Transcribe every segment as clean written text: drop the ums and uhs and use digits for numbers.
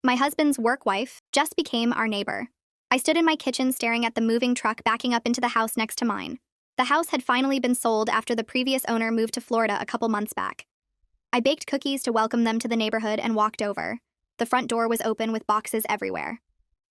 My husband's work wife just became our neighbor. I stood in my kitchen staring at the moving truck backing up into the house next to mine. The house had finally been sold after the previous owner moved to Florida a couple months back. I baked cookies to welcome them to the neighborhood and walked over. The front door was open with boxes everywhere.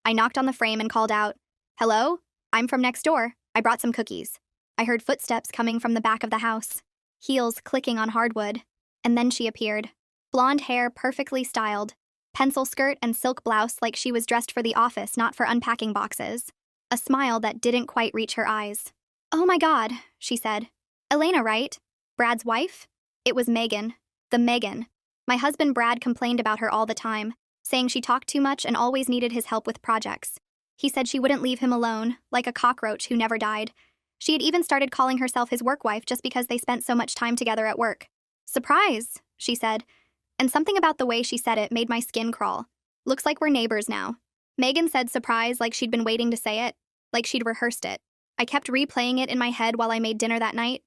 I knocked on the frame and called out, "Hello? I'm from next door. I brought some cookies." I heard footsteps coming from the back of the house, heels clicking on hardwood, and then she appeared. Blonde hair perfectly styled, pencil skirt and silk blouse like she was dressed for the office, not for unpacking boxes. A smile that didn't quite reach her eyes. "Oh my God," she said. "Elena, right? Brad's wife?" It was Megan. The Megan. My husband Brad complained about her all the time, saying she talked too much and always needed his help with projects. He said she wouldn't leave him alone, like a cockroach who never died. She had even started calling herself his work wife just because they spent so much time together at work. "Surprise," she said. And something about the way she said it made my skin crawl. "Looks like we're neighbors now." Megan said surprise like she'd been waiting to say it, like she'd rehearsed it. I kept replaying it in my head while I made dinner that night.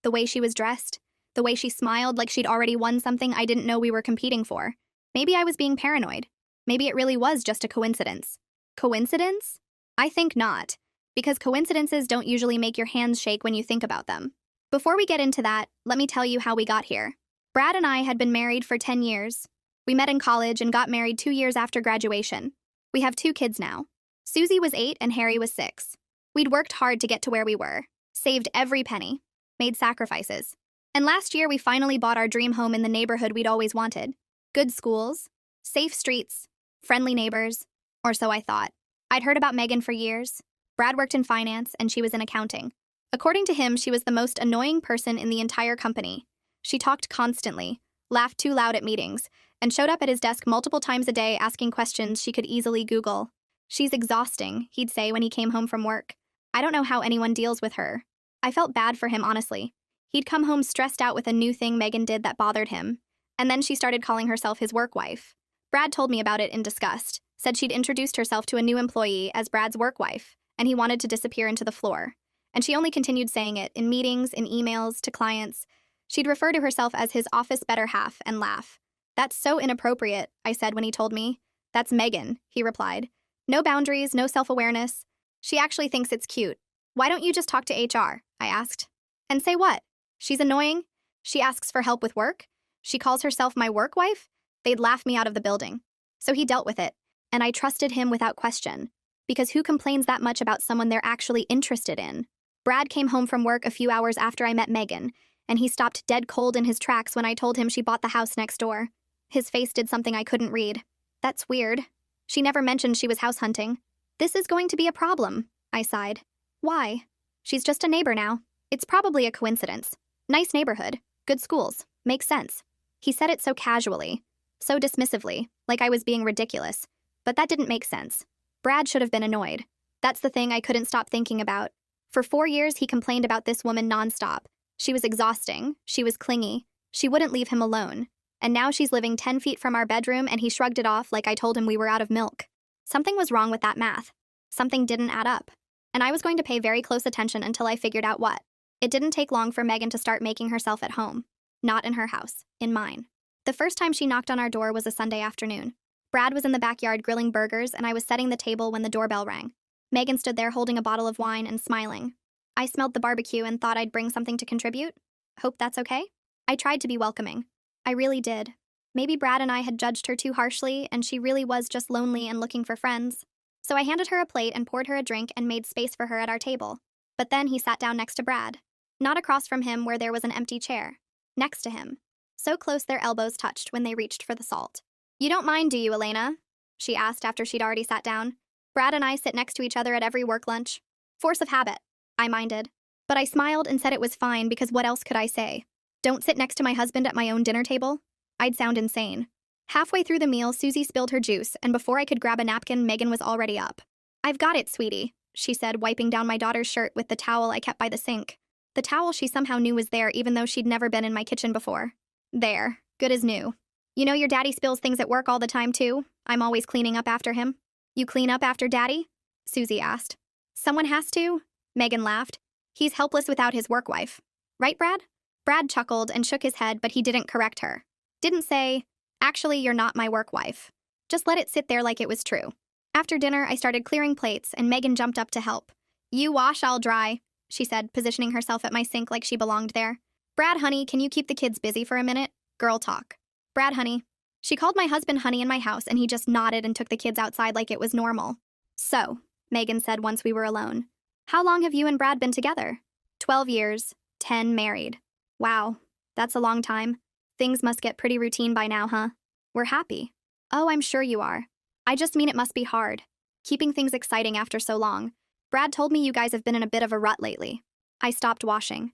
The way she was dressed, the way she smiled like she'd already won something I didn't know we were competing for. Maybe I was being paranoid. Maybe it really was just a coincidence. Coincidence? I think not, because coincidences don't usually make your hands shake when you think about them. Before we get into that, let me tell you how we got here. Brad and I had been married for 10 years. We met in college and got married 2 years after graduation. We have 2 kids now. Susie was 8 and Harry was 6. We'd worked hard to get to where we were, saved every penny, made sacrifices. And last year we finally bought our dream home in the neighborhood we'd always wanted. Good schools, safe streets, friendly neighbors, or so I thought. I'd heard about Megan for years. Brad worked in finance and she was in accounting. According to him, she was the most annoying person in the entire company. She talked constantly, laughed too loud at meetings, and showed up at his desk multiple times a day asking questions she could easily Google. "She's exhausting," he'd say when he came home from work. "I don't know how anyone deals with her." I felt bad for him, honestly. He'd come home stressed out with a new thing Megan did that bothered him, and then she started calling herself his work wife. Brad told me about it in disgust, said she'd introduced herself to a new employee as Brad's work wife, and he wanted to disappear into the floor. And she only continued saying it in meetings, in emails, to clients. She'd refer to herself as his office better half and laugh. "That's so inappropriate," I said when he told me. "That's Megan," he replied. "No boundaries, no self-awareness. She actually thinks it's cute. Why don't you just talk to HR?" I asked. "And say what? She's annoying? She asks for help with work? She calls herself my work wife?" They'd laugh me out of the building. So he dealt with it, and I trusted him without question. Because who complains that much about someone they're actually interested in? Brad came home from work a few hours after I met Megan, and he stopped dead cold in his tracks when I told him she bought the house next door. His face did something I couldn't read. "That's weird. She never mentioned she was house hunting." "This is going to be a problem," I sighed. "Why?" "She's just a neighbor now. It's probably a coincidence. Nice neighborhood, good schools, makes sense." He said it so casually, so dismissively, like I was being ridiculous. But that didn't make sense. Brad should have been annoyed. That's the thing I couldn't stop thinking about. For 4 years, he complained about this woman nonstop. She was exhausting, she was clingy, she wouldn't leave him alone. And now she's living 10 feet from our bedroom and he shrugged it off like I told him we were out of milk. Something was wrong with that math. Something didn't add up. And I was going to pay very close attention until I figured out what. It didn't take long for Megan to start making herself at home. Not in her house, in mine. The first time she knocked on our door was a Sunday afternoon. Brad was in the backyard grilling burgers and I was setting the table when the doorbell rang. Megan stood there holding a bottle of wine and smiling. I smelled the barbecue and thought I'd bring something to contribute. Hope that's okay? I tried to be welcoming. I really did. Maybe Brad and I had judged her too harshly and she really was just lonely and looking for friends. So I handed her a plate and poured her a drink and made space for her at our table. But then he sat down next to Brad. Not across from him where there was an empty chair. Next to him. So close their elbows touched when they reached for the salt. "You don't mind, do you, Elena?" she asked after she'd already sat down. Brad and I sit next to each other at every work lunch. Force of habit, I minded. But I smiled and said it was fine because what else could I say? Don't sit next to my husband at my own dinner table? I'd sound insane. Halfway through the meal, Susie spilled her juice, and before I could grab a napkin, Megan was already up. "I've got it, sweetie," she said, wiping down my daughter's shirt with the towel I kept by the sink. The towel she somehow knew was there even though she'd never been in my kitchen before. "There, good as new. You know your daddy spills things at work all the time too? I'm always cleaning up after him." "You clean up after daddy?" Susie asked. "Someone has to," Megan laughed. "He's helpless without his work wife. Right, Brad?" Brad chuckled and shook his head, but he didn't correct her. Didn't say, "Actually, you're not my work wife." Just let it sit there like it was true. After dinner, I started clearing plates, and Megan jumped up to help. You wash, I'll dry, she said, positioning herself at my sink like she belonged there. Brad, honey, can you keep the kids busy for a minute? Girl talk. Brad, honey. She called my husband honey in my house, and he just nodded and took the kids outside like it was normal. So, Megan said once we were alone, how long have you and Brad been together? 12 years, 10 married. Wow, that's a long time. Things must get pretty routine by now, huh? We're happy. Oh, I'm sure you are. I just mean it must be hard, keeping things exciting after so long. Brad told me you guys have been in a bit of a rut lately. I stopped washing.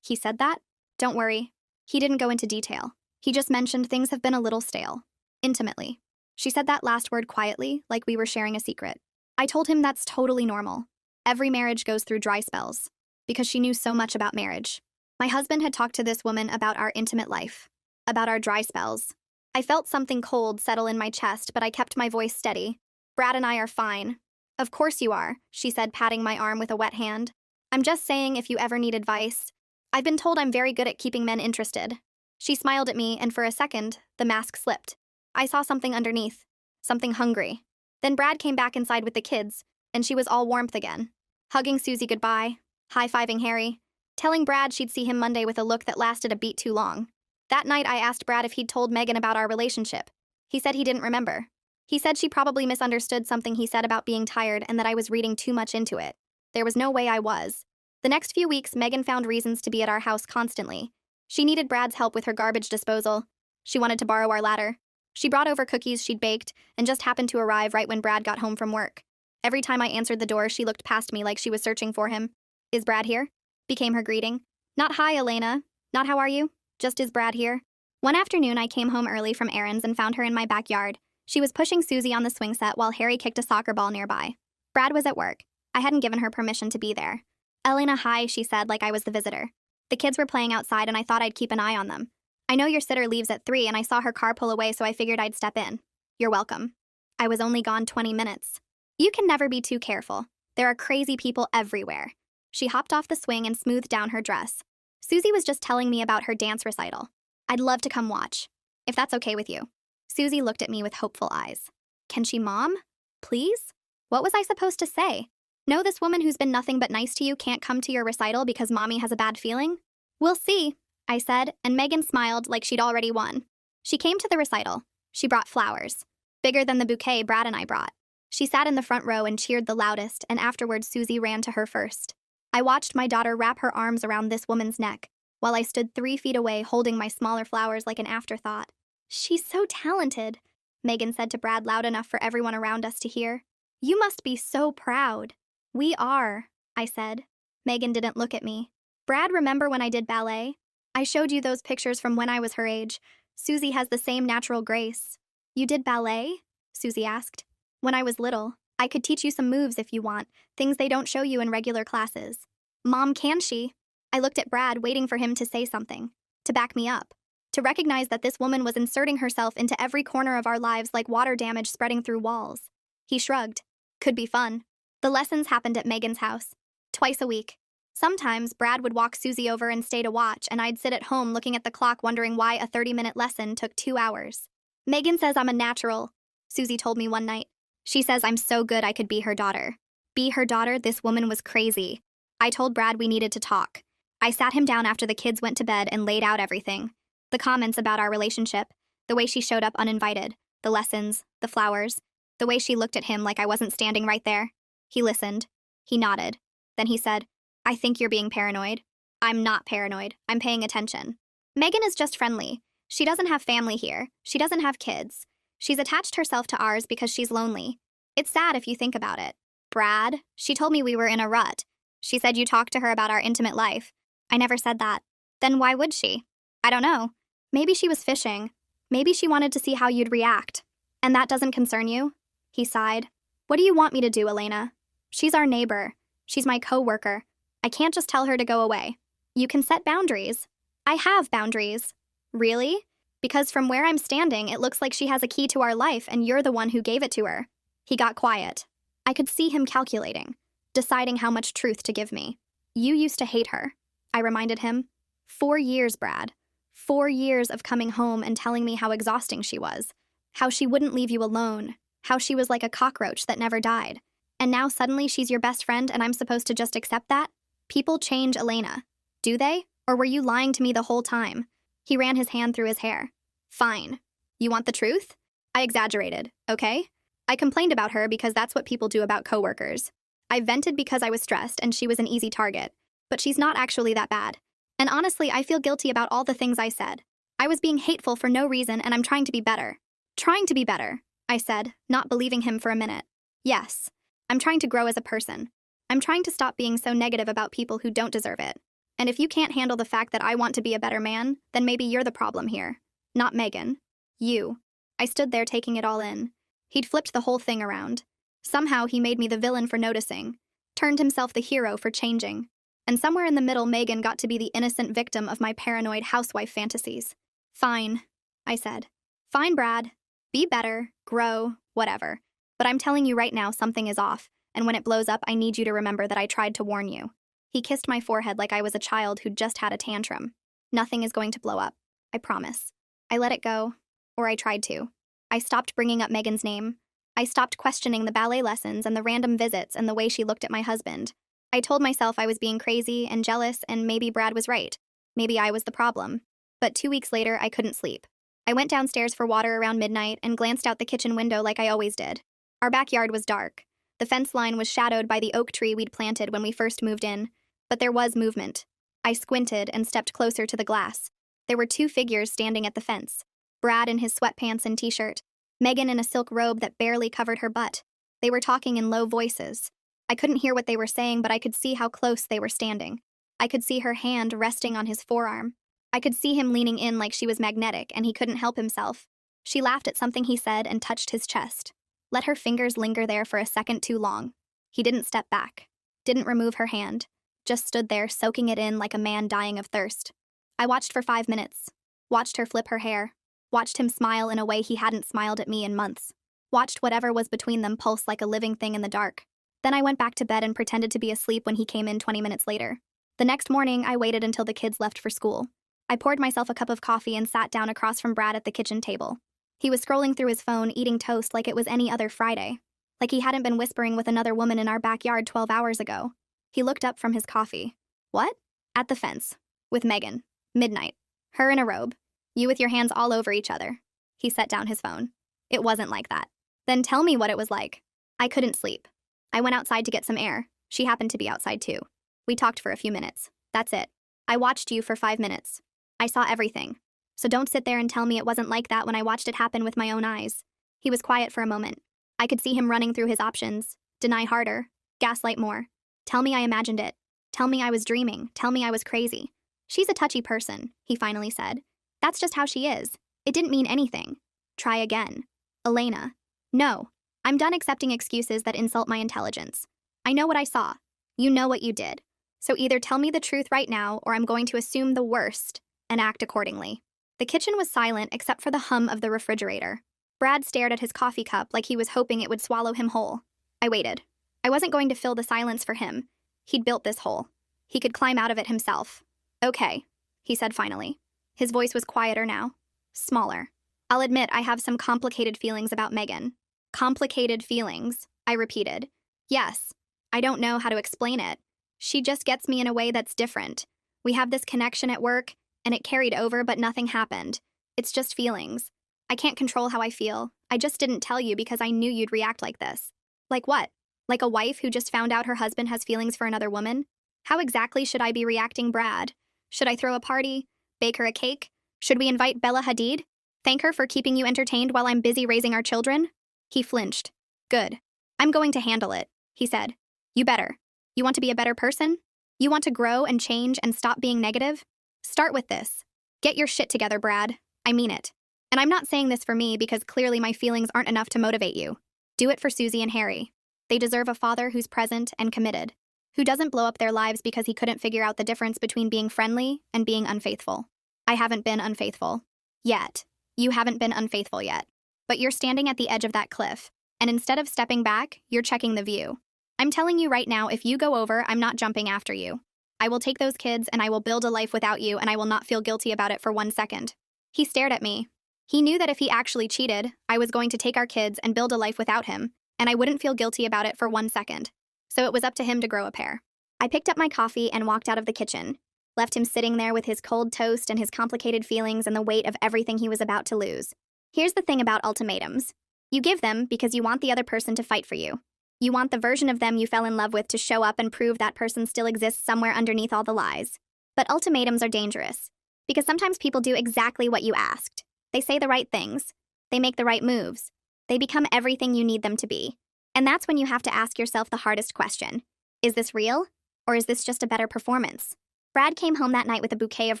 He said that? Don't worry. He didn't go into detail. He just mentioned things have been a little stale. Intimately. She said that last word quietly, like we were sharing a secret. I told him that's totally normal. Every marriage goes through dry spells. Because she knew so much about marriage. My husband had talked to this woman about our intimate life. About our dry spells. I felt something cold settle in my chest, but I kept my voice steady. Brad and I are fine. Of course you are, she said, patting my arm with a wet hand. I'm just saying if you ever need advice. I've been told I'm very good at keeping men interested. She smiled at me, and for a second, the mask slipped. I saw something underneath. Something hungry. Then Brad came back inside with the kids, and she was all warmth again. Hugging Susie goodbye, high-fiving Harry, telling Brad she'd see him Monday with a look that lasted a beat too long. That night, I asked Brad if he'd told Megan about our relationship. He said he didn't remember. He said she probably misunderstood something he said about being tired and that I was reading too much into it. There was no way I was. The next few weeks, Megan found reasons to be at our house constantly. She needed Brad's help with her garbage disposal. She wanted to borrow our ladder. She brought over cookies she'd baked and just happened to arrive right when Brad got home from work. Every time I answered the door, she looked past me like she was searching for him. Is Brad here? Became her greeting. Not hi, Elena. Not how are you? Just is Brad here? One afternoon, I came home early from errands and found her in my backyard. She was pushing Susie on the swing set while Harry kicked a soccer ball nearby. Brad was at work. I hadn't given her permission to be there. Elena, hi, she said like I was the visitor. The kids were playing outside and I thought I'd keep an eye on them. I know your sitter leaves at 3 and I saw her car pull away, so I figured I'd step in. You're welcome. I was only gone 20 minutes. You can never be too careful. There are crazy people everywhere. She hopped off the swing and smoothed down her dress. Susie was just telling me about her dance recital. I'd love to come watch, if that's okay with you. Susie looked at me with hopeful eyes. Can she, Mom? Please? What was I supposed to say? No, this woman who's been nothing but nice to you can't come to your recital because Mommy has a bad feeling? We'll see, I said, and Megan smiled like she'd already won. She came to the recital. She brought flowers. Bigger than the bouquet Brad and I brought. She sat in the front row and cheered the loudest, and afterwards Susie ran to her first. I watched my daughter wrap her arms around this woman's neck, while I stood 3 feet away holding my smaller flowers like an afterthought. She's so talented, Megan said to Brad loud enough for everyone around us to hear. You must be so proud. We are, I said. Megan didn't look at me. Brad, remember when I did ballet? I showed you those pictures from when I was her age. Susie has the same natural grace. You did ballet? Susie asked. When I was little, I could teach you some moves if you want, things they don't show you in regular classes. Mom, can she? I looked at Brad, waiting for him to say something, to back me up, to recognize that this woman was inserting herself into every corner of our lives like water damage spreading through walls. He shrugged. Could be fun. The lessons happened at Megan's house, twice a week. Sometimes Brad would walk Susie over and stay to watch, and I'd sit at home looking at the clock wondering why a 30-minute lesson took 2 hours. Megan says I'm a natural, Susie told me one night. She says I'm so good I could be her daughter. Be her daughter? This woman was crazy. I told Brad we needed to talk. I sat him down after the kids went to bed and laid out everything. The comments about our relationship, the way she showed up uninvited, the lessons, the flowers, the way she looked at him like I wasn't standing right there. He listened. He nodded. Then he said, I think you're being paranoid. I'm not paranoid. I'm paying attention. Megan is just friendly. She doesn't have family here. She doesn't have kids. She's attached herself to ours because she's lonely. It's sad if you think about it. Brad, she told me we were in a rut. She said you talked to her about our intimate life. I never said that. Then why would she? I don't know. Maybe she was fishing. Maybe she wanted to see how you'd react. And that doesn't concern you? He sighed. What do you want me to do, Elena? She's our neighbor. She's my co-worker. I can't just tell her to go away. You can set boundaries. I have boundaries. Really? Because from where I'm standing, it looks like she has a key to our life and you're the one who gave it to her. He got quiet. I could see him calculating, deciding how much truth to give me. You used to hate her, I reminded him. 4 years, Brad. 4 years of coming home and telling me how exhausting she was. How she wouldn't leave you alone. How she was like a cockroach that never died. And now suddenly she's your best friend and I'm supposed to just accept that? People change, Elena. Do they? Or were you lying to me the whole time? He ran his hand through his hair. Fine. You want the truth? I exaggerated, okay? I complained about her because that's what people do about coworkers. I vented because I was stressed and she was an easy target. But she's not actually that bad. And honestly, I feel guilty about all the things I said. I was being hateful for no reason and I'm trying to be better. Trying to be better, I said, not believing him for a minute. Yes. I'm trying to grow as a person. I'm trying to stop being so negative about people who don't deserve it. And if you can't handle the fact that I want to be a better man, then maybe you're the problem here. Not Megan. You. I stood there taking it all in. He'd flipped the whole thing around. Somehow he made me the villain for noticing, turned himself the hero for changing. And somewhere in the middle, Megan got to be the innocent victim of my paranoid housewife fantasies. Fine, I said. Fine, Brad. Be better, grow, whatever. But I'm telling you right now, something is off, and when it blows up, I need you to remember that I tried to warn you. He kissed my forehead like I was a child who'd just had a tantrum. Nothing is going to blow up. I promise. I let it go. Or I tried to. I stopped bringing up Megan's name. I stopped questioning the ballet lessons and the random visits and the way she looked at my husband. I told myself I was being crazy and jealous and maybe Brad was right. Maybe I was the problem. But 2 weeks later, I couldn't sleep. I went downstairs for water around midnight and glanced out the kitchen window like I always did. Our backyard was dark. The fence line was shadowed by the oak tree we'd planted when we first moved in. But there was movement. I squinted and stepped closer to the glass. There were 2 figures standing at the fence. Brad in his sweatpants and t-shirt. Megan in a silk robe that barely covered her butt. They were talking in low voices. I couldn't hear what they were saying, but I could see how close they were standing. I could see her hand resting on his forearm. I could see him leaning in like she was magnetic, and he couldn't help himself. She laughed at something he said and touched his chest. Let her fingers linger there for a second too long. He didn't step back. Didn't remove her hand. Just stood there, soaking it in like a man dying of thirst. I watched for 5 minutes. Watched her flip her hair. Watched him smile in a way he hadn't smiled at me in months. Watched whatever was between them pulse like a living thing in the dark. Then I went back to bed and pretended to be asleep when he came in 20 minutes later. The next morning, I waited until the kids left for school. I poured myself a cup of coffee and sat down across from Brad at the kitchen table. He was scrolling through his phone, eating toast like it was any other Friday. Like he hadn't been whispering with another woman in our backyard 12 hours ago. He looked up from his coffee. What? At the fence. With Megan. Midnight. Her in a robe. You with your hands all over each other. He set down his phone. It wasn't like that. Then tell me what it was like. I couldn't sleep. I went outside to get some air. She happened to be outside too. We talked for a few minutes. That's it. I watched you for 5 minutes. I saw everything. So don't sit there and tell me it wasn't like that when I watched it happen with my own eyes. He was quiet for a moment. I could see him running through his options. Deny harder. Gaslight more. Tell me I imagined it. Tell me I was dreaming. Tell me I was crazy. She's a touchy person, he finally said. That's just how she is. It didn't mean anything. Try again. Elena. No. I'm done accepting excuses that insult my intelligence. I know what I saw. You know what you did. So either tell me the truth right now or I'm going to assume the worst and act accordingly. The kitchen was silent except for the hum of the refrigerator. Brad stared at his coffee cup like he was hoping it would swallow him whole. I waited. I wasn't going to fill the silence for him. He'd built this hole. He could climb out of it himself. Okay, he said finally. His voice was quieter now. Smaller. I'll admit I have some complicated feelings about Megan. Complicated feelings, I repeated. Yes. I don't know how to explain it. She just gets me in a way that's different. We have this connection at work, and it carried over, but nothing happened. It's just feelings. I can't control how I feel. I just didn't tell you because I knew you'd react like this. Like what? Like a wife who just found out her husband has feelings for another woman? How exactly should I be reacting, Brad? Should I throw a party? Bake her a cake? Should we invite Bella Hadid? Thank her for keeping you entertained while I'm busy raising our children? He flinched. Good. I'm going to handle it, he said. You better. You want to be a better person? You want to grow and change and stop being negative? Start with this. Get your shit together, Brad. I mean it. And I'm not saying this for me because clearly my feelings aren't enough to motivate you. Do it for Susie and Harry. They deserve a father who's present and committed, who doesn't blow up their lives because he couldn't figure out the difference between being friendly and being unfaithful. I haven't been unfaithful. Yet. You haven't been unfaithful yet. But you're standing at the edge of that cliff, and instead of stepping back, you're checking the view. I'm telling you right now, if you go over, I'm not jumping after you. I will take those kids and I will build a life without you and I will not feel guilty about it for 1 second. He stared at me. He knew that if he actually cheated, I was going to take our kids and build a life without him, and I wouldn't feel guilty about it for 1 second. So it was up to him to grow a pair. I picked up my coffee and walked out of the kitchen, left him sitting there with his cold toast and his complicated feelings and the weight of everything he was about to lose. Here's the thing about ultimatums. You give them because you want the other person to fight for you. You want the version of them you fell in love with to show up and prove that person still exists somewhere underneath all the lies. But ultimatums are dangerous, because sometimes people do exactly what you asked. They say the right things. They make the right moves. They become everything you need them to be. And that's when you have to ask yourself the hardest question. Is this real? Or is this just a better performance? Brad came home that night with a bouquet of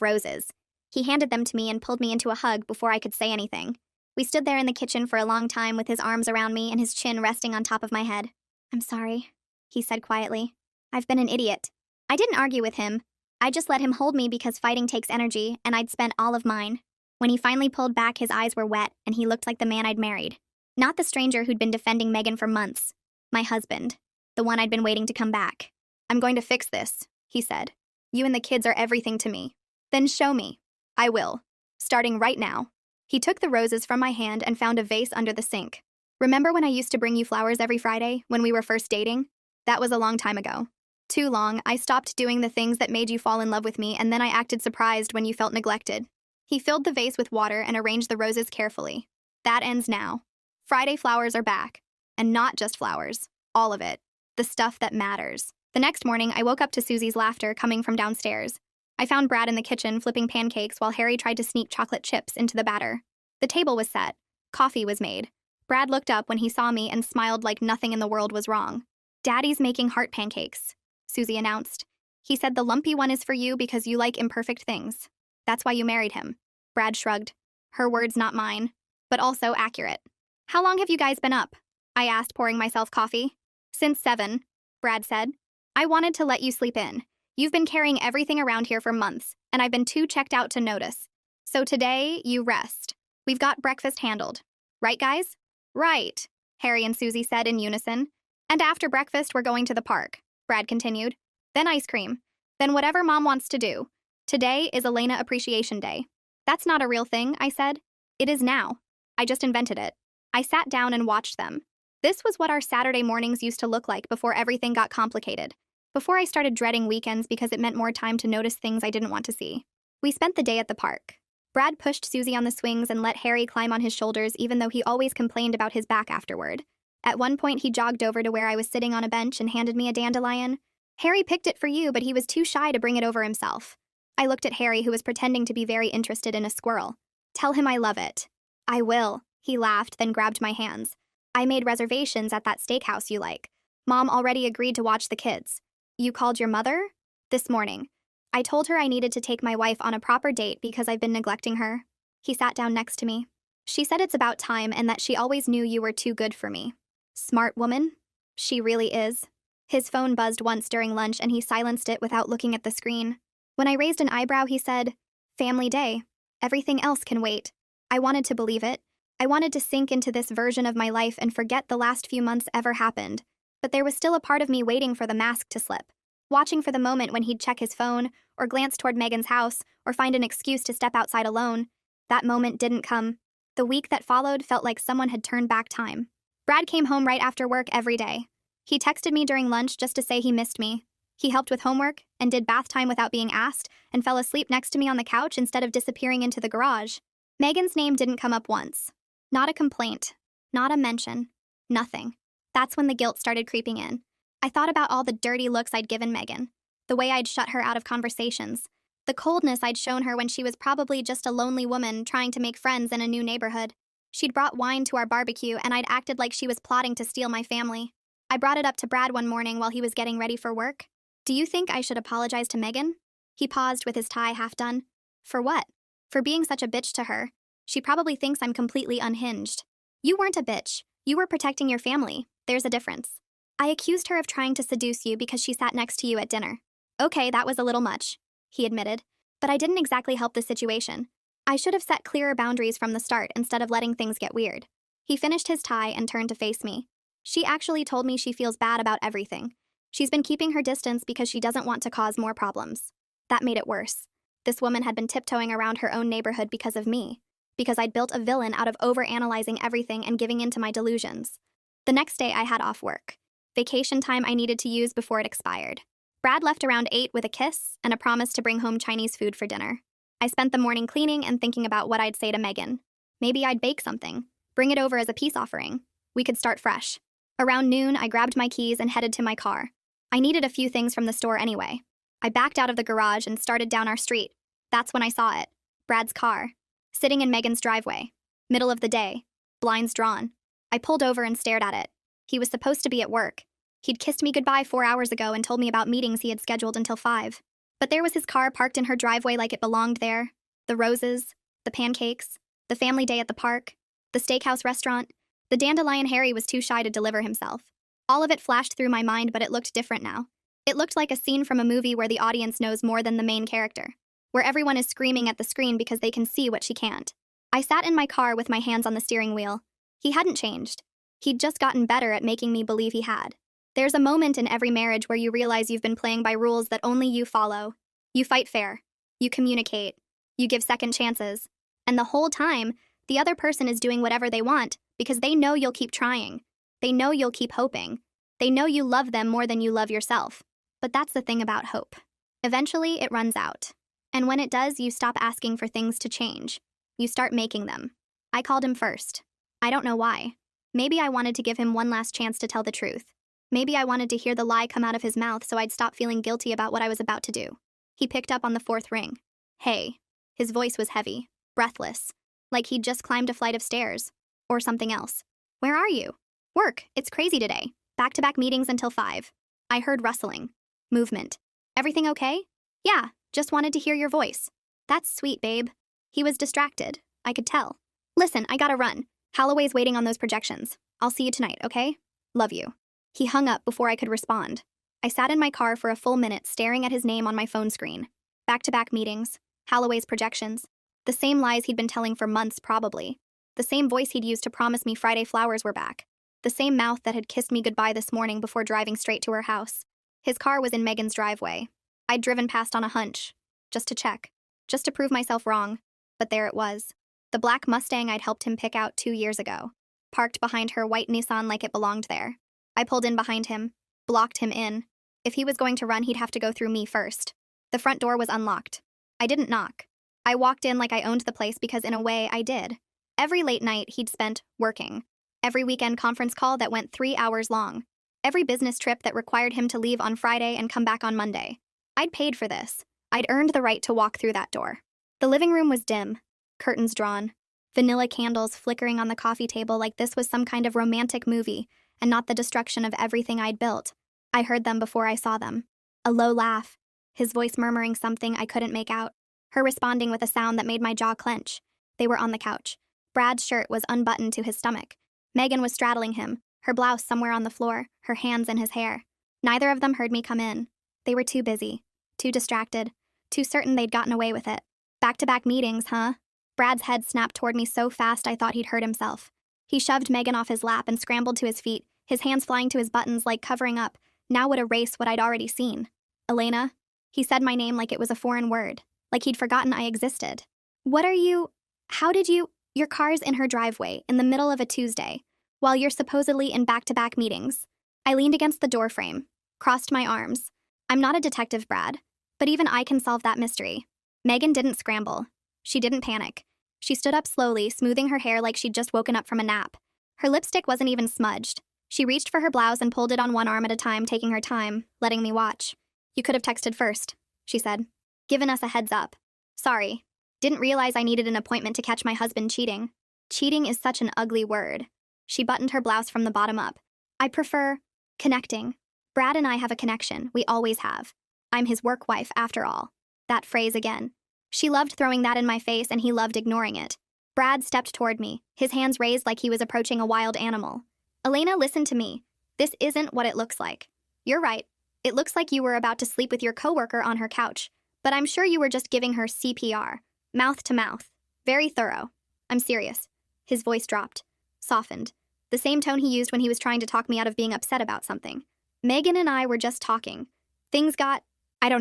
roses. He handed them to me and pulled me into a hug before I could say anything. We stood there in the kitchen for a long time with his arms around me and his chin resting on top of my head. "I'm sorry," he said quietly. "I've been an idiot." I didn't argue with him. I just let him hold me because fighting takes energy, and I'd spent all of mine. When he finally pulled back, his eyes were wet, and he looked like the man I'd married. Not the stranger who'd been defending Megan for months. My husband. The one I'd been waiting to come back. "I'm going to fix this," he said. "You and the kids are everything to me." "Then show me." "I will. Starting right now." He took the roses from my hand and found a vase under the sink. "Remember when I used to bring you flowers every Friday, when we were first dating? That was a long time ago. Too long. I stopped doing the things that made you fall in love with me, and then I acted surprised when you felt neglected." He filled the vase with water and arranged the roses carefully. "That ends now. Friday flowers are back. And not just flowers. All of it. The stuff that matters." The next morning, I woke up to Susie's laughter coming from downstairs. I found Brad in the kitchen flipping pancakes while Harry tried to sneak chocolate chips into the batter. The table was set. Coffee was made. Brad looked up when he saw me and smiled like nothing in the world was wrong. "Daddy's making heart pancakes," Susie announced. "He said the lumpy one is for you because you like imperfect things. That's why you married him." Brad shrugged. Her words, not mine, but also accurate. "How long have you guys been up?" I asked, pouring myself coffee. "Since 7, Brad said. "I wanted to let you sleep in. You've been carrying everything around here for months, and I've been too checked out to notice. So today, you rest. We've got breakfast handled. Right, guys?" "Right," Harry and Susie said in unison. "And after breakfast, we're going to the park," Brad continued. "Then ice cream. Then whatever Mom wants to do. Today is Elena Appreciation Day." "That's not a real thing," I said. "It is now. I just invented it." I sat down and watched them. This was what our Saturday mornings used to look like before everything got complicated. Before I started dreading weekends because it meant more time to notice things I didn't want to see. We spent the day at the park. Brad pushed Susie on the swings and let Harry climb on his shoulders even though he always complained about his back afterward. At one point, he jogged over to where I was sitting on a bench and handed me a dandelion. "Harry picked it for you, but he was too shy to bring it over himself." I looked at Harry, who was pretending to be very interested in a squirrel. "Tell him I love it." "I will," he laughed, then grabbed my hands. "I made reservations at that steakhouse you like. Mom already agreed to watch the kids." "You called your mother?" "This morning. I told her I needed to take my wife on a proper date because I've been neglecting her." He sat down next to me. "She said it's about time and that she always knew you were too good for me." "Smart woman." "She really is." His phone buzzed once during lunch and he silenced it without looking at the screen. When I raised an eyebrow, he said, "Family day. Everything else can wait." I wanted to believe it. I wanted to sink into this version of my life and forget the last few months ever happened. But there was still a part of me waiting for the mask to slip, watching for the moment when he'd check his phone, or glance toward Megan's house, or find an excuse to step outside alone. That moment didn't come. The week that followed felt like someone had turned back time. Brad came home right after work every day. He texted me during lunch just to say he missed me. He helped with homework, and did bath time without being asked, and fell asleep next to me on the couch instead of disappearing into the garage. Megan's name didn't come up once. Not a complaint. Not a mention. Nothing. That's when the guilt started creeping in. I thought about all the dirty looks I'd given Megan, the way I'd shut her out of conversations, the coldness I'd shown her when she was probably just a lonely woman trying to make friends in a new neighborhood. She'd brought wine to our barbecue, and I'd acted like she was plotting to steal my family. I brought it up to Brad one morning while he was getting ready for work. "Do you think I should apologize to Megan?" He paused with his tie half done. "For what?" "For being such a bitch to her. She probably thinks I'm completely unhinged." "You weren't a bitch. You were protecting your family. There's a difference." "I accused her of trying to seduce you because she sat next to you at dinner." "Okay, that was a little much," he admitted. "But I didn't exactly help the situation. I should have set clearer boundaries from the start instead of letting things get weird." He finished his tie and turned to face me. "She actually told me she feels bad about everything. She's been keeping her distance because she doesn't want to cause more problems." That made it worse. This woman had been tiptoeing around her own neighborhood because of me. because I'd built a villain out of overanalyzing everything and giving in to my delusions. The next day, I had off work. Vacation time I needed to use before it expired. Brad left around 8 with a kiss and a promise to bring home Chinese food for dinner. I spent the morning cleaning and thinking about what I'd say to Megan. Maybe I'd bake something, bring it over as a peace offering. We could start fresh. Around noon, I grabbed my keys and headed to my car. I needed a few things from the store anyway. I backed out of the garage and started down our street. That's when I saw it. Brad's car. Sitting in Megan's driveway. Middle of the day. Blinds drawn. I pulled over and stared at it. He was supposed to be at work. He'd kissed me goodbye 4 hours ago and told me about meetings he had scheduled until 5. But there was his car parked in her driveway like it belonged there. The roses, the pancakes, the family day at the park, the steakhouse restaurant. The dandelion Harry was too shy to deliver himself. All of it flashed through my mind, but it looked different now. It looked like a scene from a movie where the audience knows more than the main character, where everyone is screaming at the screen because they can see what she can't. I sat in my car with my hands on the steering wheel. He hadn't changed. He'd just gotten better at making me believe he had. There's a moment in every marriage where you realize you've been playing by rules that only you follow. You fight fair. You communicate. You give second chances. And the whole time, the other person is doing whatever they want because they know you'll keep trying. They know you'll keep hoping. They know you love them more than you love yourself. But that's the thing about hope. Eventually, it runs out. And when it does, you stop asking for things to change. You start making them. I called him first. I don't know why. Maybe I wanted to give him one last chance to tell the truth. Maybe I wanted to hear the lie come out of his mouth so I'd stop feeling guilty about what I was about to do. He picked up on the 4th ring. Hey. His voice was heavy, breathless, like he'd just climbed a flight of stairs. Or something else. Where are you? Work. It's crazy today. Back-to-back meetings until 5. I heard rustling. Movement. Everything okay? Yeah, just wanted to hear your voice. That's sweet, babe. He was distracted. I could tell. Listen, I gotta run. Holloway's waiting on those projections. I'll see you tonight, okay? Love you. He hung up before I could respond. I sat in my car for a full minute staring at his name on my phone screen. Back-to-back meetings. Holloway's projections. The same lies he'd been telling for months, probably. The same voice he'd used to promise me Friday flowers were back. The same mouth that had kissed me goodbye this morning before driving straight to her house. His car was in Megan's driveway. I'd driven past on a hunch. Just to check. Just to prove myself wrong. But there it was. The black Mustang I'd helped him pick out 2 years ago. Parked behind her white Nissan like it belonged there. I pulled in behind him. Blocked him in. If he was going to run, he'd have to go through me first. The front door was unlocked. I didn't knock. I walked in like I owned the place because in a way, I did. Every late night he'd spent working. Every weekend conference call that went 3 hours long. Every business trip that required him to leave on Friday and come back on Monday. I'd paid for this. I'd earned the right to walk through that door. The living room was dim. Curtains drawn. Vanilla candles flickering on the coffee table like this was some kind of romantic movie and not the destruction of everything I'd built. I heard them before I saw them. A low laugh. His voice murmuring something I couldn't make out. Her responding with a sound that made my jaw clench. They were on the couch. Brad's shirt was unbuttoned to his stomach. Megan was straddling him, her blouse somewhere on the floor, her hands in his hair. Neither of them heard me come in. They were too busy, too distracted, too certain they'd gotten away with it. Back-to-back meetings, huh? Brad's head snapped toward me so fast I thought he'd hurt himself. He shoved Megan off his lap and scrambled to his feet, his hands flying to his buttons like covering up, now would erase what I'd already seen. Elena? He said my name like it was a foreign word, like he'd forgotten I existed. What are you? How did you? Your car's in her driveway, in the middle of a Tuesday, while you're supposedly in back-to-back meetings. I leaned against the doorframe, crossed my arms. I'm not a detective, Brad, but even I can solve that mystery. Megan didn't scramble. She didn't panic. She stood up slowly, smoothing her hair like she'd just woken up from a nap. Her lipstick wasn't even smudged. She reached for her blouse and pulled it on one arm at a time, taking her time, letting me watch. You could have texted first, she said. Given us a heads up. Sorry. Didn't realize I needed an appointment to catch my husband cheating. Cheating is such an ugly word. She buttoned her blouse from the bottom up. I prefer connecting. Brad and I have a connection. We always have. I'm his work wife, after all. That phrase again. She loved throwing that in my face and he loved ignoring it. Brad stepped toward me, his hands raised like he was approaching a wild animal. Elena, listen to me. This isn't what it looks like. You're right. It looks like you were about to sleep with your coworker on her couch, but I'm sure you were just giving her CPR. Mouth to mouth. Very thorough. I'm serious. His voice dropped. Softened. The same tone he used when he was trying to talk me out of being upset about something. Megan and I were just talking. Things got out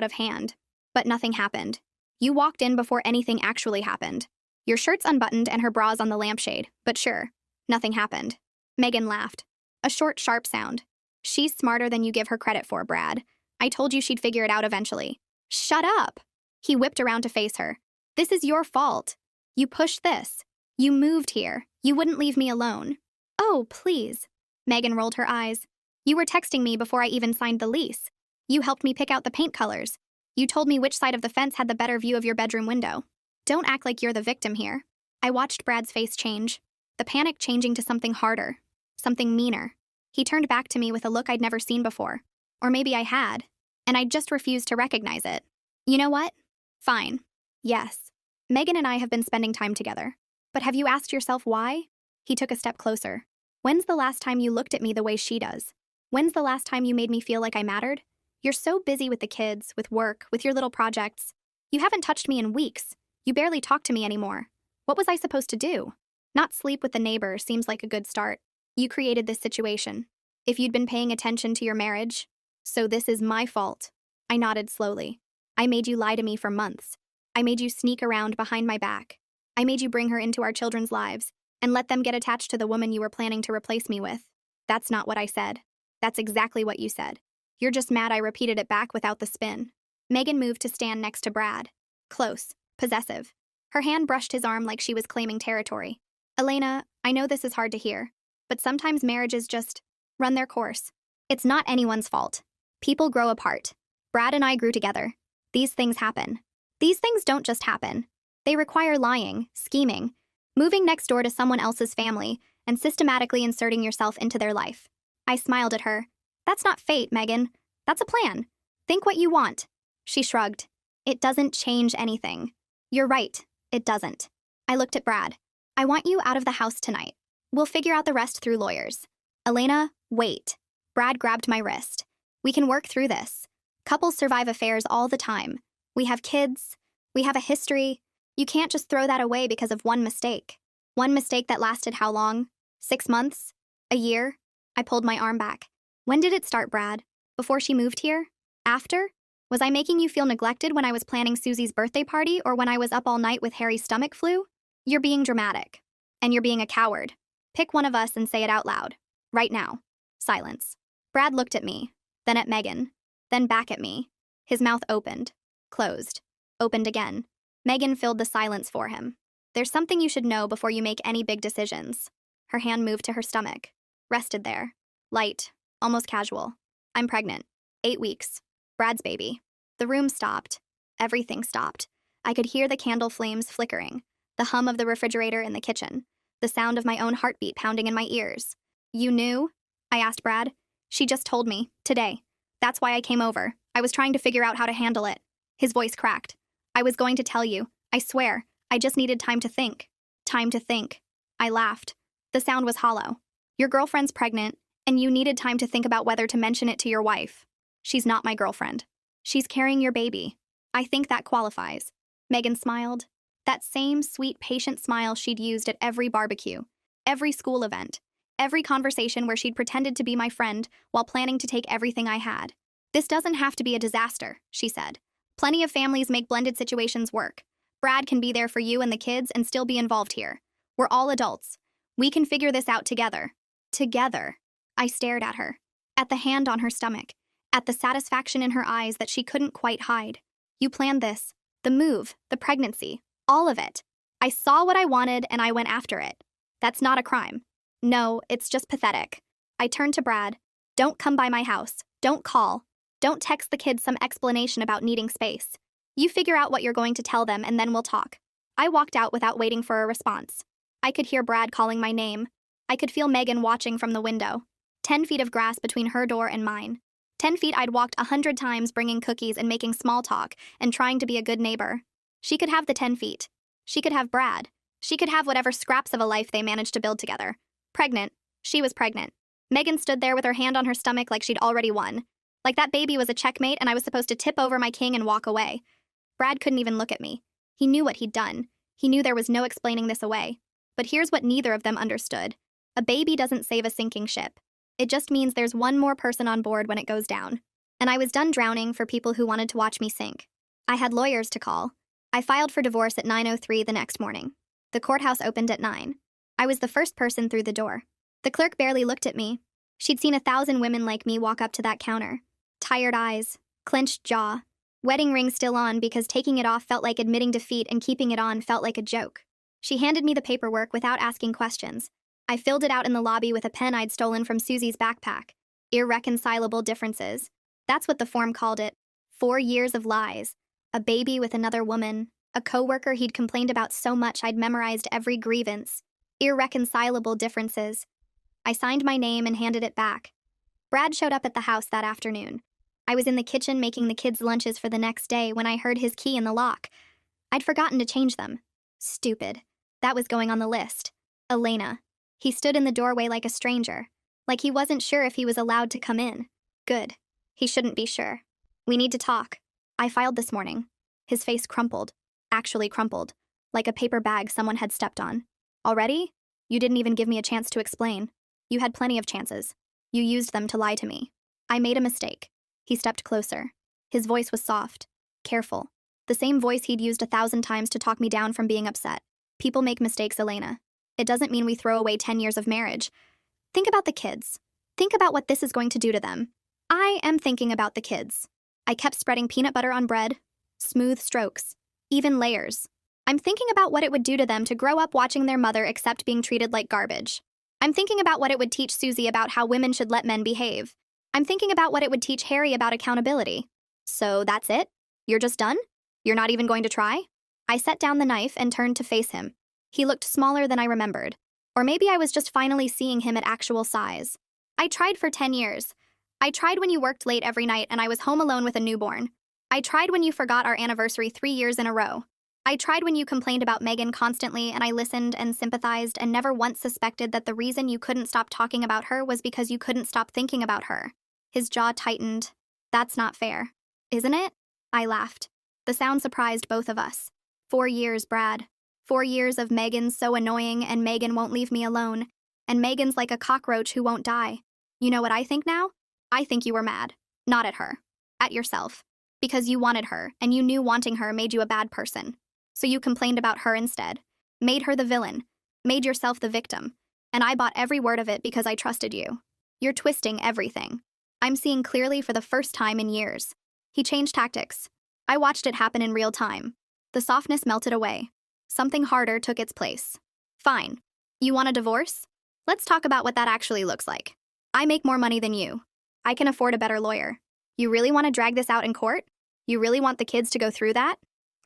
of hand. But nothing happened. You walked in before anything actually happened. Your shirt's unbuttoned and her bra's on the lampshade, but sure, nothing happened. Megan laughed. A short, sharp sound. She's smarter than you give her credit for, Brad. I told you she'd figure it out eventually. Shut up! He whipped around to face her. This is your fault. You pushed this. You moved here. You wouldn't leave me alone. Oh, please. Megan rolled her eyes. You were texting me before I even signed the lease. You helped me pick out the paint colors. You told me which side of the fence had the better view of your bedroom window. Don't act like you're the victim here. I watched Brad's face change, the panic changing to something harder, something meaner. He turned back to me with a look I'd never seen before. Or maybe I had, and I just refused to recognize it. You know what? Fine. Yes. Megan and I have been spending time together. But have you asked yourself why? He took a step closer. When's the last time you looked at me the way she does? When's the last time you made me feel like I mattered? You're so busy with the kids, with work, with your little projects. You haven't touched me in weeks. You barely talk to me anymore. What was I supposed to do? Not sleep with the neighbor seems like a good start. You created this situation. If you'd been paying attention to your marriage, so this is my fault. I nodded slowly. I made you lie to me for months. I made you sneak around behind my back. I made you bring her into our children's lives and let them get attached to the woman you were planning to replace me with. That's not what I said. That's exactly what you said. You're just mad I repeated it back without the spin. Megan moved to stand next to Brad. Close, possessive. Her hand brushed his arm like she was claiming territory. Elena, I know this is hard to hear, but sometimes marriages just run their course. It's not anyone's fault. People grow apart. Brad and I grew together. These things happen. These things don't just happen. They require lying, scheming, moving next door to someone else's family, and systematically inserting yourself into their life. I smiled at her. That's not fate, Megan. That's a plan. Think what you want. She shrugged. It doesn't change anything. You're right. It doesn't. I looked at Brad. I want you out of the house tonight. We'll figure out the rest through lawyers. Elena, wait. Brad grabbed my wrist. We can work through this. Couples survive affairs all the time. We have kids. We have a history. You can't just throw that away because of one mistake. One mistake that lasted how long? 6 months? A year? I pulled my arm back. When did it start, Brad? Before she moved here? After? Was I making you feel neglected when I was planning Susie's birthday party or when I was up all night with Harry's stomach flu? You're being dramatic. And you're being a coward. Pick one of us and say it out loud. Right now. Silence. Brad looked at me, then at Megan, then back at me. His mouth opened, closed, opened again. Megan filled the silence for him. There's something you should know before you make any big decisions. Her hand moved to her stomach, rested there. Light, almost casual. I'm pregnant. 8 weeks. Brad's baby. The room stopped. Everything stopped. I could hear the candle flames flickering, the hum of the refrigerator in the kitchen, the sound of my own heartbeat pounding in my ears. You knew? I asked Brad. She just told me, today. That's why I came over. I was trying to figure out how to handle it. His voice cracked. I was going to tell you. I swear. I just needed time to think. Time to think. I laughed. The sound was hollow. Your girlfriend's pregnant, and you needed time to think about whether to mention it to your wife. She's not my girlfriend. She's carrying your baby. I think that qualifies. Megan smiled. That same sweet, patient smile she'd used at every barbecue, every school event, every conversation where she'd pretended to be my friend while planning to take everything I had. This doesn't have to be a disaster, she said. Plenty of families make blended situations work. Brad can be there for you and the kids and still be involved here. We're all adults. We can figure this out together. Together. I stared at her, at the hand on her stomach, at the satisfaction in her eyes that she couldn't quite hide. You planned this. The move, the pregnancy, all of it. I saw what I wanted and I went after it. That's not a crime. No, it's just pathetic. I turned to Brad. Don't come by my house. Don't call. Don't text the kids some explanation about needing space. You figure out what you're going to tell them and then we'll talk. I walked out without waiting for a response. I could hear Brad calling my name. I could feel Megan watching from the window. 10 feet of grass between her door and mine. 10 feet I'd walked 100 times bringing cookies and making small talk and trying to be a good neighbor. She could have the 10 feet. She could have Brad. She could have whatever scraps of a life they managed to build together. Pregnant. She was pregnant. Megan stood there with her hand on her stomach like she'd already won. Like that baby was a checkmate and I was supposed to tip over my king and walk away. Brad couldn't even look at me. He knew what he'd done. He knew there was no explaining this away. But here's what neither of them understood. A baby doesn't save a sinking ship. It just means there's one more person on board when it goes down. And I was done drowning for people who wanted to watch me sink. I had lawyers to call. I filed for divorce at 9:03 the next morning. The courthouse opened at 9. I was the first person through the door. The clerk barely looked at me. She'd seen 1,000 women like me walk up to that counter. Tired eyes, clenched jaw, wedding ring still on because taking it off felt like admitting defeat and keeping it on felt like a joke. She handed me the paperwork without asking questions. I filled it out in the lobby with a pen I'd stolen from Susie's backpack. Irreconcilable differences. That's what the form called it. 4 years of lies. A baby with another woman. A coworker he'd complained about so much I'd memorized every grievance. Irreconcilable differences. I signed my name and handed it back. Brad showed up at the house that afternoon. I was in the kitchen making the kids' lunches for the next day when I heard his key in the lock. I'd forgotten to change them. Stupid. That was going on the list. Elena. He stood in the doorway like a stranger. Like he wasn't sure if he was allowed to come in. Good. He shouldn't be sure. We need to talk. I filed this morning. His face crumpled. Actually crumpled. Like a paper bag someone had stepped on. Already? You didn't even give me a chance to explain. You had plenty of chances. You used them to lie to me. I made a mistake. He stepped closer. His voice was soft. Careful. The same voice he'd used 1,000 times to talk me down from being upset. People make mistakes, Elena. It doesn't mean we throw away 10 years of marriage. Think about the kids. Think about what this is going to do to them. I am thinking about the kids. I kept spreading peanut butter on bread. Smooth strokes. Even layers. I'm thinking about what it would do to them to grow up watching their mother accept being treated like garbage. I'm thinking about what it would teach Susie about how women should let men behave. I'm thinking about what it would teach Harry about accountability. So that's it? You're just done? You're not even going to try? I set down the knife and turned to face him. He looked smaller than I remembered. Or maybe I was just finally seeing him at actual size. I tried for 10 years. I tried when you worked late every night and I was home alone with a newborn. I tried when you forgot our anniversary 3 years in a row. I tried when you complained about Megan constantly and I listened and sympathized and never once suspected that the reason you couldn't stop talking about her was because you couldn't stop thinking about her. His jaw tightened. That's not fair. Isn't it? I laughed. The sound surprised both of us. 4 years, Brad. 4 years of Megan's so annoying and Megan won't leave me alone. And Megan's like a cockroach who won't die. You know what I think now? I think you were mad. Not at her. At yourself. Because you wanted her, and you knew wanting her made you a bad person. So you complained about her instead. Made her the villain. Made yourself the victim. And I bought every word of it because I trusted you. You're twisting everything. I'm seeing clearly for the first time in years. He changed tactics. I watched it happen in real time. The softness melted away. Something harder took its place. Fine. You want a divorce? Let's talk about what that actually looks like. I make more money than you. I can afford a better lawyer. You really want to drag this out in court? You really want the kids to go through that?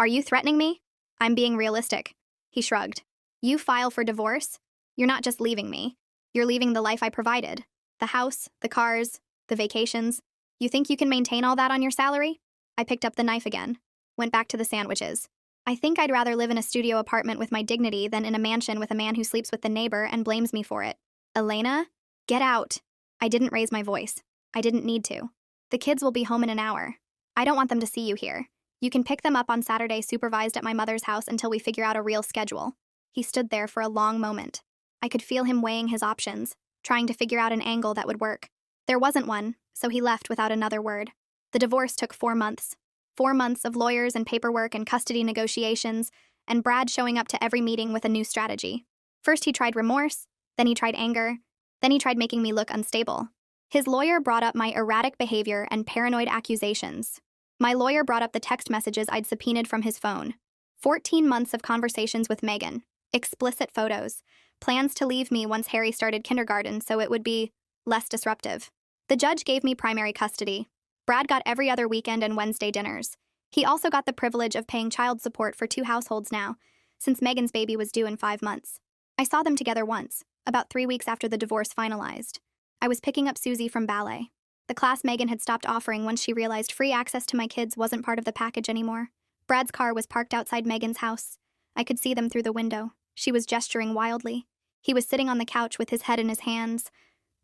Are you threatening me? I'm being realistic. He shrugged. You file for divorce? You're not just leaving me. You're leaving the life I provided. The house, the cars, the vacations. You think you can maintain all that on your salary? I picked up the knife again. Went back to the sandwiches. I think I'd rather live in a studio apartment with my dignity than in a mansion with a man who sleeps with the neighbor and blames me for it. Elena? Get out. I didn't raise my voice. I didn't need to. The kids will be home in an hour. I don't want them to see you here. You can pick them up on Saturday supervised at my mother's house until we figure out a real schedule. He stood there for a long moment. I could feel him weighing his options, trying to figure out an angle that would work. There wasn't one, so he left without another word. The divorce took 4 months. 4 months of lawyers and paperwork and custody negotiations, and Brad showing up to every meeting with a new strategy. First he tried remorse, then he tried anger, then he tried making me look unstable. His lawyer brought up my erratic behavior and paranoid accusations. My lawyer brought up the text messages I'd subpoenaed from his phone. 14 months of conversations with Megan. Explicit photos. Plans to leave me once Harry started kindergarten so it would be less disruptive. The judge gave me primary custody. Brad got every other weekend and Wednesday dinners. He also got the privilege of paying child support for 2 households now, since Megan's baby was due in 5 months. I saw them together once, about 3 weeks after the divorce finalized. I was picking up Susie from ballet. The class Megan had stopped offering once she realized free access to my kids wasn't part of the package anymore. Brad's car was parked outside Megan's house. I could see them through the window. She was gesturing wildly. He was sitting on the couch with his head in his hands.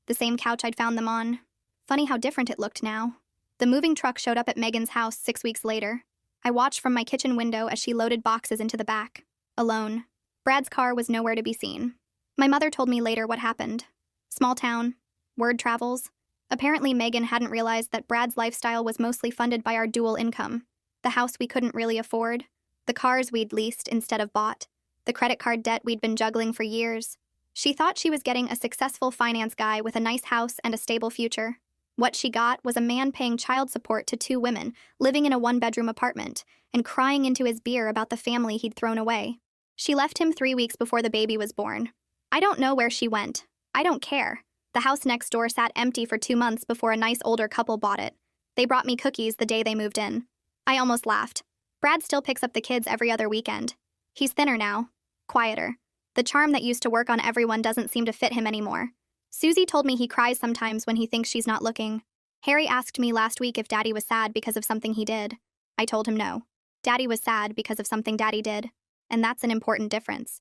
The same couch I'd found them on. Funny how different it looked now. The moving truck showed up at Megan's house 6 weeks later. I watched from my kitchen window as she loaded boxes into the back. Alone. Brad's car was nowhere to be seen. My mother told me later what happened. Small town. Word travels. Apparently Megan hadn't realized that Brad's lifestyle was mostly funded by our dual income. The house we couldn't really afford. The cars we'd leased instead of bought. the credit card debt we'd been juggling for years. She thought she was getting a successful finance guy with a nice house and a stable future. What she got was a man paying child support to two women, living in a one-bedroom apartment, and crying into his beer about the family he'd thrown away. She left him 3 weeks before the baby was born. I don't know where she went. I don't care. The house next door sat empty for 2 months before a nice older couple bought it. They brought me cookies the day they moved in. I almost laughed. Brad still picks up the kids every other weekend. He's thinner now, quieter. The charm that used to work on everyone doesn't seem to fit him anymore. Susie told me he cries sometimes when he thinks she's not looking. Harry asked me last week if Daddy was sad because of something he did. I told him no. Daddy was sad because of something Daddy did. And that's an important difference.